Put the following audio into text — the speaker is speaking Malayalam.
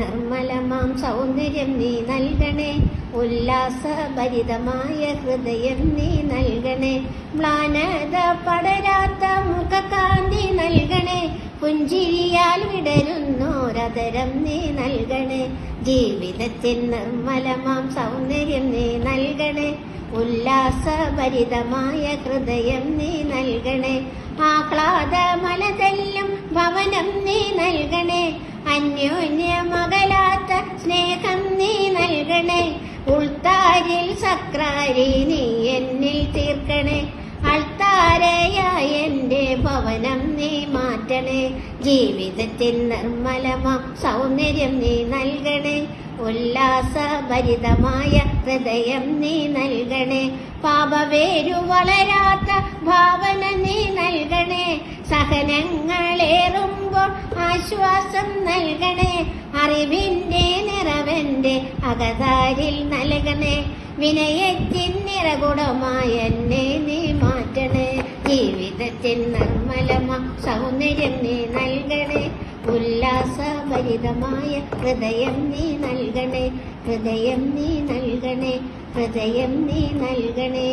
നിർമ്മലമാം സൗന്ദര്യം നീ നൽകണേ, ഉല്ലാസഭരിതമായ ഹൃദയം നീ നൽകണേ, മ്ലാനത പടരാത്ത മുഖകാന്തി നൽകണേ, പുഞ്ചിരിയാൽ വിടരുന്നോരതരം നീ നൽകണേ, ജീവിതത്തിൽ നിർമ്മലമാം സൗന്ദര്യം നീ നൽകണേ, ഉല്ലാസഭരിതമായ ഹൃദയം നീ നൽകണേ, ആഹ്ലാദമലതെല്ലും ഭവനം നീ നൽകണേ, അന്യോന്യമകലാത്ത സ്നേഹം നീ നൽകണേ, ഉൾത്താരിൽ സക്രാരി നീ എന്നിൽ തീർക്കണേ, അൾത്താരയായ എൻ്റെ ഭവനം നീ മാറ്റണേ, ജീവിതത്തിൽ നിർമ്മലമാം സൗന്ദര്യം നീ നൽകണേ, ഉല്ലാസഭരിതമായ ഹൃദയം നീ നൽകണേ, പാപവേരു വളരാത്ത ഭാവന നീ നൽകണേ, സഹനങ്ങളേറുമ്പോൾ ആശ്വാസം നൽകണേ, അറിവിൻ്റെ നിറവന്റെ അകതാരിൽ നൽകണേ, വിനയത്തിൻ നിറകുടമായ എന്നെ നീ മാറ്റണേ, ജീവിതത്തിൽ നിർമ്മലമാം സൗന്ദര്യം നീ നൽകണേ, ഉല്ലാസഭരിതമായ ഹൃദയം നീ നൽകണേ, ഹൃദയം നീ നൽകണേ, ഹൃദയം നീ നൽകണേ.